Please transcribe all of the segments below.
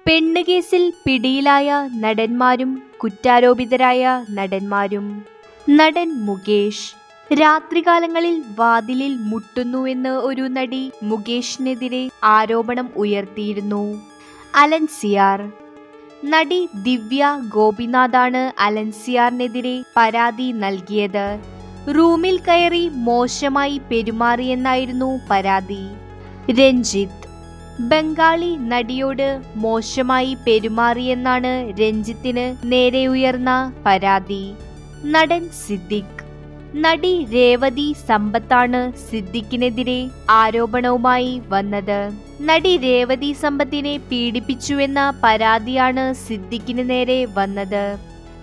പെണ്ണുകേസിൽ പിടിയിലായ നടന്മാരും കുറ്റാരോപിതരായ നടന്മാരും. നടൻ മുകേഷ്. രാത്രികാലങ്ങളിൽ വാതിലിൽ മുട്ടുന്നുവെന്ന് ഒരു നടി മുകേഷിനെതിരെ ആരോപണം ഉയർത്തിയിരുന്നു. അലൻസിയാർ. നടി ദിവ്യ ഗോപിനാഥാണ് അലൻസിയാറിനെതിരെ പരാതി നൽകിയത്. റൂമിൽ കയറി മോശമായി പെരുമാറിയെന്നായിരുന്നു പരാതി. രഞ്ജിത്ത്. ബംഗാളി നടിയോട് മോശമായി പെരുമാറിയെന്നാണ് രഞ്ജിത്തിന് നേരെ ഉയർന്ന പരാതി. നടൻ സിദ്ദിഖ്. നടി രേവതി സമ്പത്താണ് സിദ്ദിഖിനെതിരെ ആരോപണവുമായി വന്നത്. നടി രേവതി സമ്പത്തിനെ പീഡിപ്പിച്ചുവെന്ന പരാതിയാണ് സിദ്ദിഖിന് നേരെ വന്നത്.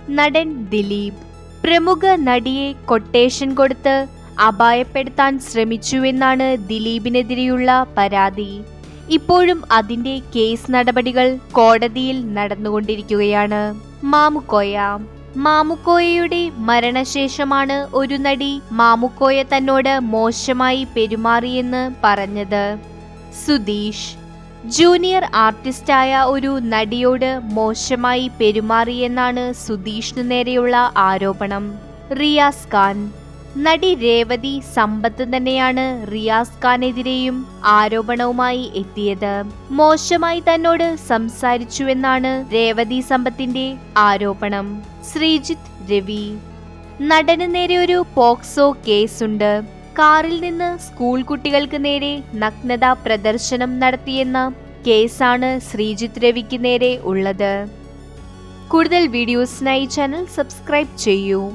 നടൻ ദിലീപ്. പ്രമുഖ നടിയെ കൊട്ടേഷൻ കൊടുത്ത് അപായപ്പെടുത്താൻ ശ്രമിച്ചുവെന്നാണ് ദിലീപിനെതിരെയുള്ള പരാതി. ഇപ്പോഴും അതിന്റെ കേസ് നടപടികൾ കോടതിയിൽ നടന്നുകൊണ്ടിരിക്കുകയാണ്. മാമുക്കോയ. മാമുക്കോയയുടെ മരണശേഷമാണ് ഒരു നടി മാമുക്കോയ തന്നോട് മോശമായി പെരുമാറിയെന്ന് പറഞ്ഞത്. സുധീഷ്. ജൂനിയർ ആർട്ടിസ്റ്റായ ഒരു നടിയോട് മോശമായി പെരുമാറിയെന്നാണ് സുധീഷിനു നേരെയുള്ള ആരോപണം. റിയാസ് ഖാൻ. നടി രേവതി സമ്പത്ത് തന്നെയാണ് റിയാസ് ഖാനെതിരെയും ആരോപണവുമായി എത്തിയത്. മോശമായി തന്നോട് സംസാരിച്ചുവെന്നാണ് രേവതി സമ്പത്തിന്റെ ആരോപണം. ശ്രീജിത്ത് രവി. നടന് നേരെ ഒരു പോക്സോ കേസുണ്ട്. കാറിൽ നിന്ന് സ്കൂൾ കുട്ടികൾക്ക് നേരെ നഗ്നതാ പ്രദർശനം നടത്തിയെന്ന കേസാണ് ശ്രീജിത്ത് രവിക്ക് നേരെ ഉള്ളത്. കൂടുതൽ വീഡിയോസിനായി ചാനൽ സബ്സ്ക്രൈബ് ചെയ്യൂ.